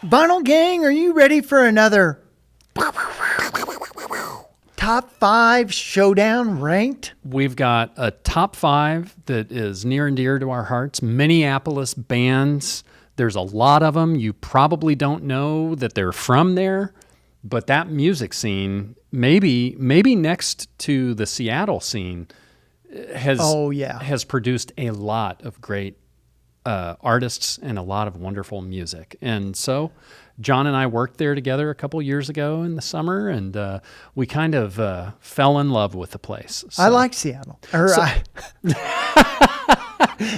Vinyl Gang, are you ready for another top 5 showdown ranked? We've got a top 5 that is near and dear to our hearts. Minneapolis bands. There's a lot of them. You probably don't know that they're from there, but that music scene, maybe next to the Seattle scene, has produced a lot of great artists and a lot of wonderful music. And so John and I worked there together a couple years ago in the summer, and we kind of fell in love with the place. So, I like Seattle.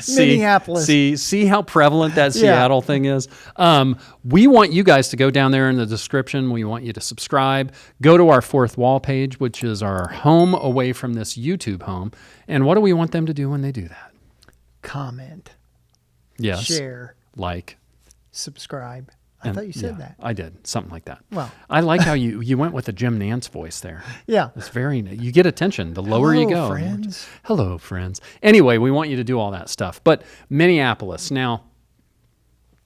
Minneapolis. See how prevalent that Seattle thing is? We want you guys to go down there in the description. We want you to subscribe. Go to our Fourth Wall page, which is our home away from this YouTube home. And what do we want them to do when they do that? Comment. Yes. Share. Like. Subscribe. I thought you said that. I did. Something like that. Well. I like how you went with the Jim Nance voice there. Yeah. It's very, you get attention the lower you go. Friends. Hello, friends. Anyway, we want you to do all that stuff. But Minneapolis, now,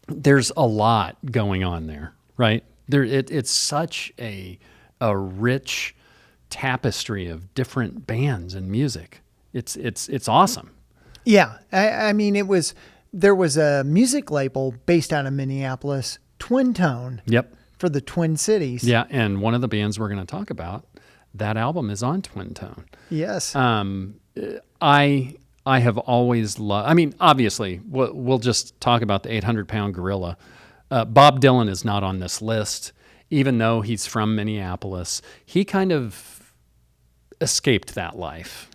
there's a lot going on there, right? It's such a rich tapestry of different bands and music. It's awesome. Yeah. I mean, there was a music label based out of Minneapolis, Twin Tone. Yep. For the Twin Cities. Yeah, and one of the bands we're going to talk about, that album is on Twin Tone. Yes. I have always loved, I mean, obviously, we'll just talk about the 800-pound gorilla. Bob Dylan is not on this list, even though he's from Minneapolis. He kind of escaped that life.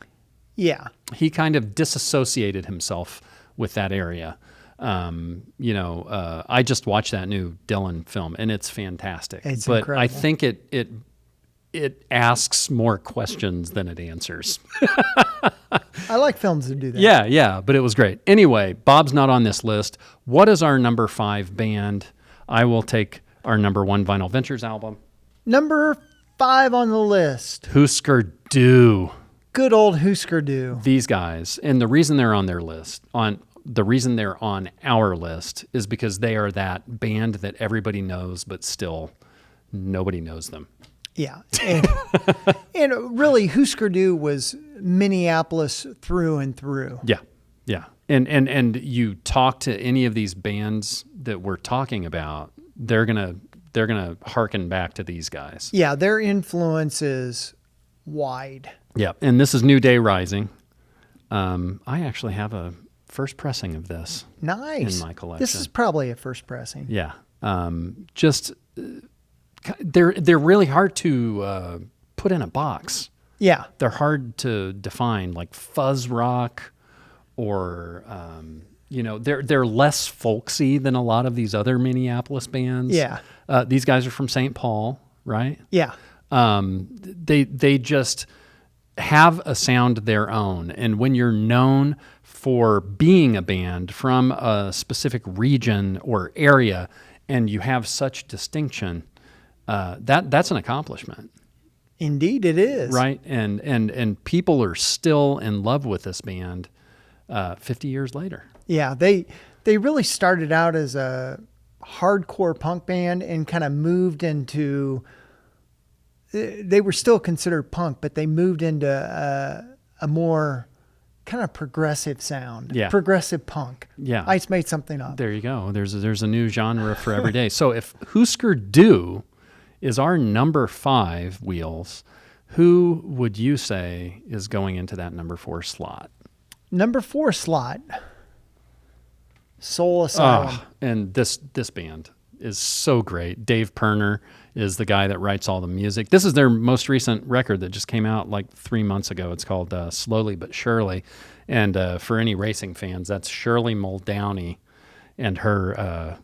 Yeah. He kind of disassociated himself with that area. I just watched that new Dylan film, and it's fantastic. It's but incredible. I think it asks more questions than it answers. I like films that do that. Yeah, but it was great. Anyway, Bob's not on this list. What is our number 5 band? I will take our number 1 Vinyl Ventures album. Number 5 on the list. Husker Du. Good old Husker Du. These guys, and the reason they're on their list, the reason they're on our list is because they are that band that everybody knows, but still nobody knows them. Yeah. And really, Husker Du was Minneapolis through and through. Yeah. And you talk to any of these bands that we're talking about, they're gonna harken back to these guys. Yeah, their influence is wide. Yeah, and this is New Day Rising. I actually have a first pressing of this. Nice. In my collection. This is probably a first pressing. Yeah. They're really hard to put in a box. Yeah. They're hard to define, like fuzz rock, or they're less folksy than a lot of these other Minneapolis bands. Yeah. These guys are from St. Paul, right? Yeah. They just have a sound their own, and when you're known for being a band from a specific region or area, and you have such distinction, that's an accomplishment. Indeed, it is. Right, and people are still in love with this band 50 years later. Yeah, they really started out as a hardcore punk band and kind of moved into. They were still considered punk, but they moved into a more kind of progressive sound. Yeah. Progressive punk. Yeah. I just made something up. There you go. There's a new genre for every day. So if Husker Du is our number 5 wheels, who would you say is going into that number 4 slot? Number 4 slot, Soul Asylum. And this band is so great. Dave Pirner is the guy that writes all the music. This is their most recent record that just came out like 3 months ago. It's called Slowly But Surely. And for any racing fans, that's Shirley Muldowney and her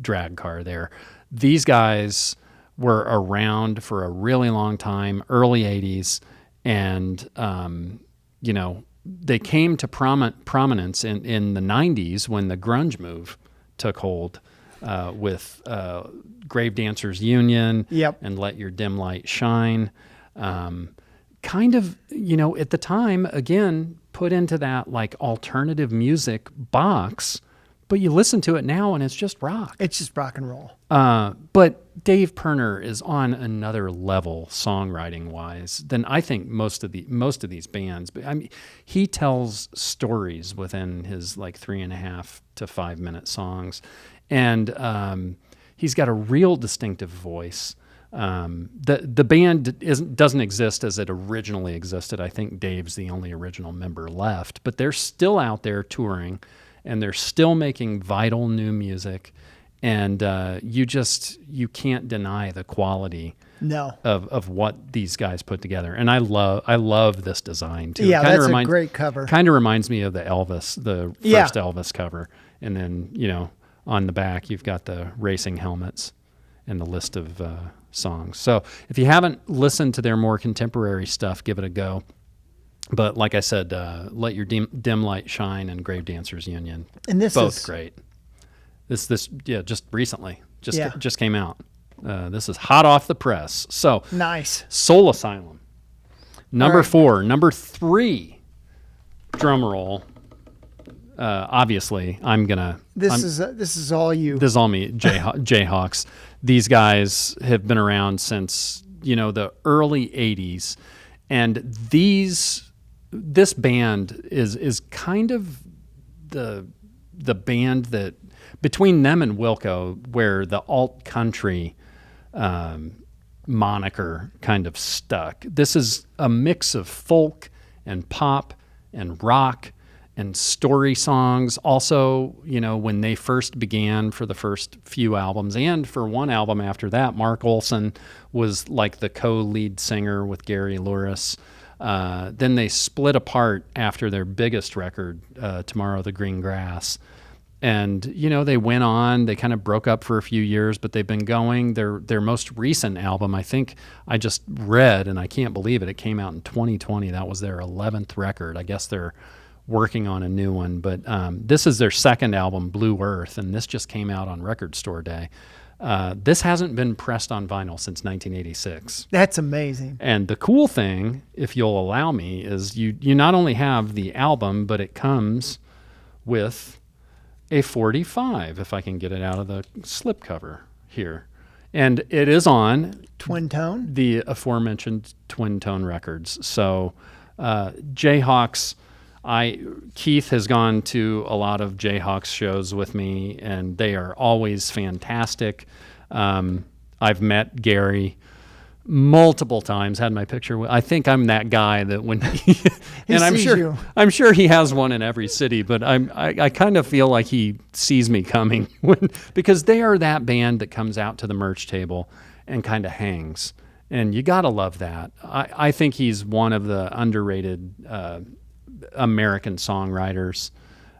drag car there. These guys were around for a really long time, early 80s, and they came to prominence in the 90s when the grunge move took hold with Grave Dancers Union and Let Your Dim Light Shine. Kind of, at the time, again, put into that like alternative music box, but you listen to it now and it's just rock. It's just rock and roll. But Dave Pirner is on another level songwriting wise than I think most of these bands. But I mean, he tells stories within his like 3.5 to 5 minute songs, and he's got a real distinctive voice. The band doesn't exist as it originally existed. I think Dave's the only original member left, but they're still out there touring, and they're still making vital new music. And you can't deny the quality of what these guys put together. And I love this design too. Yeah, that's a great cover. Kind of reminds me of the first Elvis cover. And then, on the back, you've got the racing helmets and the list of songs. So if you haven't listened to their more contemporary stuff, give it a go. But like I said, Let Your Dim Light Shine and Grave Dancers Union, and this both is great. Just recently, just came out. This is hot off the press. So nice. Soul Asylum, number right. 4, number 3. Drum roll. Obviously, This is all you. This is all me. JayHawks. These guys have been around since the early '80s, and this band is kind of the band that, between them and Wilco, where the alt country moniker kind of stuck. This is a mix of folk and pop and rock and story songs. Also, when they first began, for the first few albums and for one album after that, Mark Olson was like the co-lead singer with Gary Louris. Then they split apart after their biggest record, Tomorrow the Green Grass. And, they went on, they kind of broke up for a few years, but they've been going. Their most recent album, I think I just read, and I can't believe it came out in 2020. That was their 11th record. I guess they're working on a new one, but this is their second album, Blue Earth, and this just came out on Record Store Day. This hasn't been pressed on vinyl since 1986. That's amazing. And the cool thing, if you'll allow me, is you not only have the album, but it comes with a 45, if I can get it out of the slipcover here. And it is on Twin Tone, the aforementioned Twin Tone records. So JayHawks, Keith has gone to a lot of JayHawks shows with me, and they are always fantastic. I've met Gary multiple times, had my picture with. I think I'm that guy that when and I'm sure he has one in every city, but I kind of feel like he sees me coming because they are that band that comes out to the merch table and kind of hangs, and you gotta love that. I think he's one of the underrated American songwriters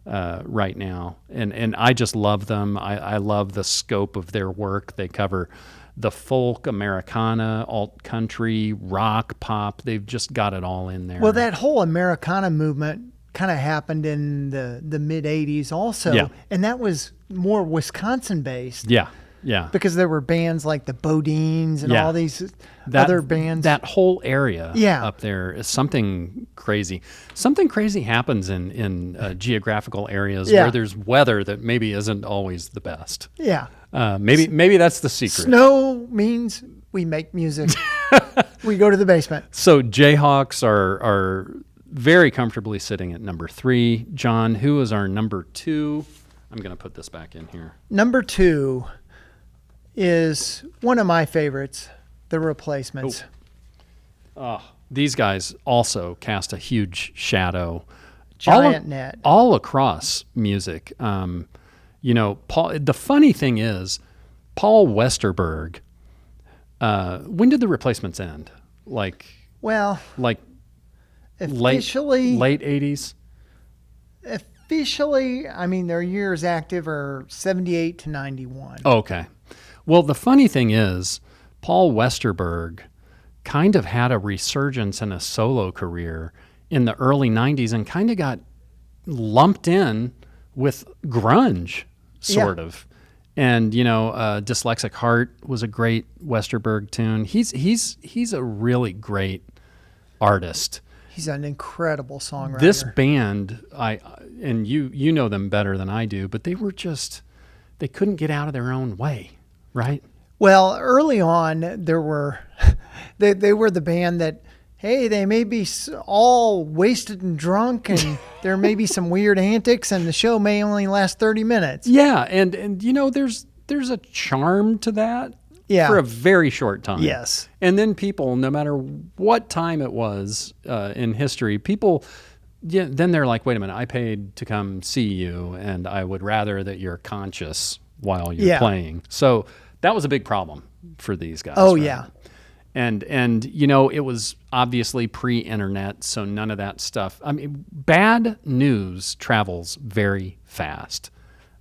right now, and I just love them. I love the scope of their work. They cover the folk, Americana, alt country, rock, pop. They've just got it all in there. Well, that whole Americana movement kind of happened in the mid 80s also. Yeah. And that was more Wisconsin based. Yeah. Yeah. Because there were bands like the Bodines and all these other bands. That whole area Yeah. up there is something crazy. Something crazy happens in geographical areas where there's weather that maybe isn't always the best. Yeah. Maybe that's the secret. Snow means we make music. We go to the basement. So JayHawks are very comfortably sitting at number 3. John, who is our number 2? I'm going to put this back in here. Number 2 is one of my favorites, The Replacements. These guys also cast a huge shadow. Giant net. All across music. Paul. The funny thing is, Paul Westerberg. When did The Replacements end? Officially, late 80s. Officially, I mean, their years active are 78 to 91. Okay. Well, the funny thing is, Paul Westerberg kind of had a resurgence in a solo career in the early 90s and kind of got lumped in with grunge, sort of. And, Dyslexic Heart was a great Westerberg tune. He's a really great artist. He's an incredible songwriter. This band, and you know them better than I do, but they couldn't get out of their own way, right? Well, early on, there were they were the band that, hey, they may be all wasted and drunk, and there may be some weird antics, and the show may only last 30 minutes. Yeah, and there's a charm to that. Yeah. For a very short time. Yes. And then people, no matter what time it was in history, people, then they're like, wait a minute, I paid to come see you, and I would rather that you're conscious while you're playing. So that was a big problem for these guys. Oh, right? yeah. And it was obviously pre-internet, so none of that stuff. I mean, bad news travels very fast.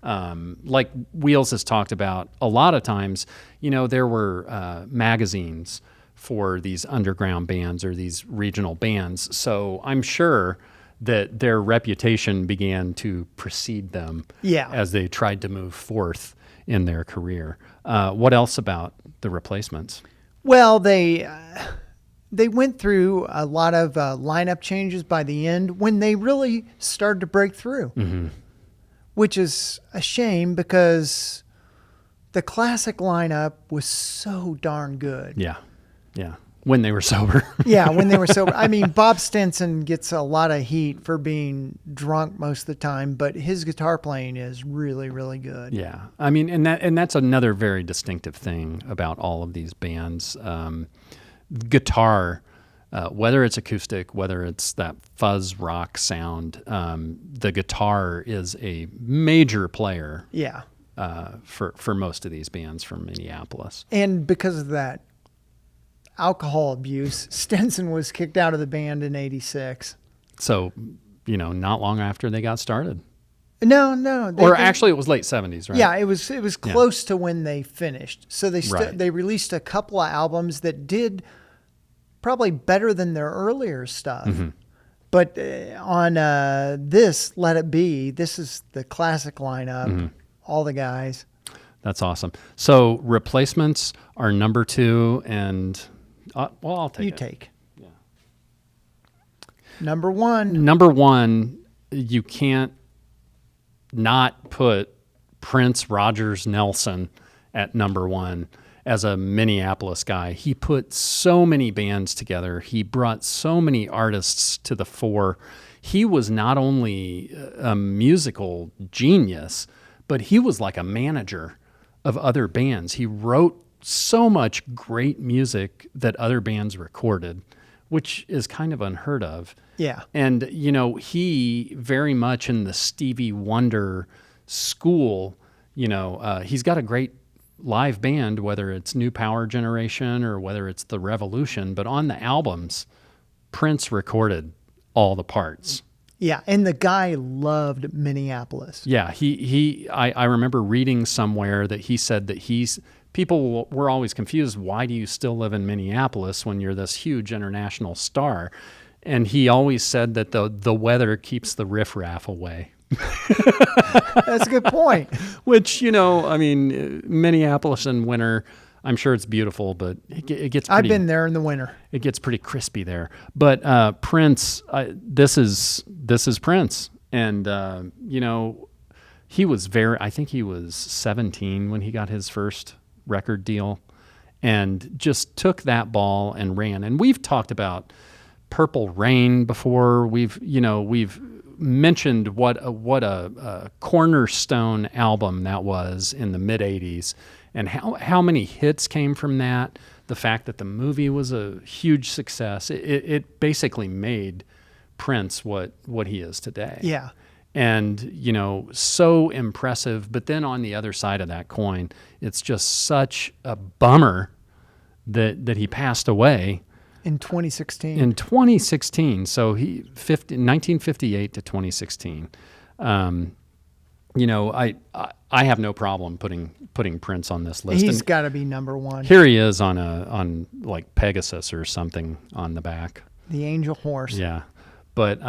Like Wheels has talked about a lot of times, there were magazines for these underground bands or these regional bands. So I'm sure that their reputation began to precede them as they tried to move forth in their career. What else about the Replacements? Well, they went through a lot of lineup changes by the end when they really started to break through. Mm-hmm. Which is a shame because the classic lineup was so darn good. Yeah. When they were sober. Yeah, when they were sober. I mean, Bob Stinson gets a lot of heat for being drunk most of the time, but his guitar playing is really, really good. Yeah. I mean, and that's another very distinctive thing about all of these bands. Guitar, whether it's acoustic, whether it's that fuzz rock sound, the guitar is a major player. Yeah. For most of these bands from Minneapolis. And because of that alcohol abuse, Stinson was kicked out of the band in '86. So, not long after they got started. No. Actually, it was late '70s, right? Yeah, it was close to when they finished. So they released a couple of albums that did probably better than their earlier stuff. Mm-hmm. But on this, Let It Be, this is the classic lineup, mm-hmm. all the guys. That's awesome. So Replacements are number 2, and I'll take it. You take. Yeah. Number 1. Number 1, you can't not put Prince Rogers Nelson at number 1. As a Minneapolis guy, he put so many bands together. He brought so many artists to the fore. He was not only a musical genius, but he was like a manager of other bands. He wrote so much great music that other bands recorded, which is kind of unheard of. Yeah. And, he very much in the Stevie Wonder school, he's got a great live band, whether it's New Power Generation or whether it's The Revolution, but on the albums, Prince recorded all the parts. Yeah, and the guy loved Minneapolis. Yeah, I remember reading somewhere that he said that people were always confused, why do you still live in Minneapolis when you're this huge international star? And he always said that the weather keeps the riffraff away. That's a good point. Which, Minneapolis in winter, I'm sure it's beautiful, but it gets pretty... I've been there in the winter. It gets pretty crispy there. But Prince, this is Prince. And, he was I think he was 17 when he got his first record deal and just took that ball and ran. And we've talked about Purple Rain before. We've mentioned what a cornerstone album that was in the mid 80s and how many hits came from that. The fact that the movie was a huge success. It basically made Prince what he is today. Yeah. And, so impressive. But then on the other side of that coin, it's just such a bummer that he passed away. In 2016. In 2016. So 1958 to 2016. I have no problem putting Prince on this list. He's got to be number 1. Here he is on like Pegasus or something on the back. The Angel Horse. Yeah. But,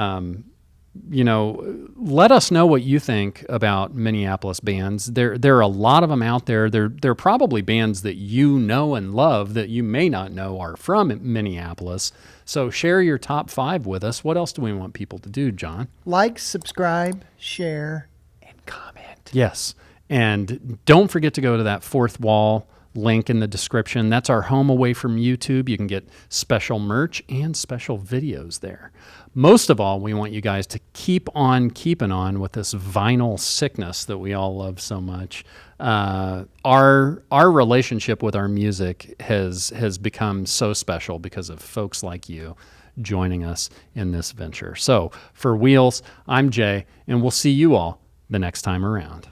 let us know what you think about Minneapolis bands. There are a lot of them out there. There are probably bands that you know and love that you may not know are from Minneapolis. So share your top 5 with us. What else do we want people to do, John? Like, subscribe, share, and comment. Yes. And don't forget to go to that Fourth Wall link in the description. That's our home away from YouTube. You can get special merch and special videos there. Most of all, we want you guys to keep on keeping on with this vinyl sickness that we all love so much. Our relationship with our music has become so special because of folks like you joining us in this venture. So for Wheels, I'm Jay, and we'll see you all the next time around.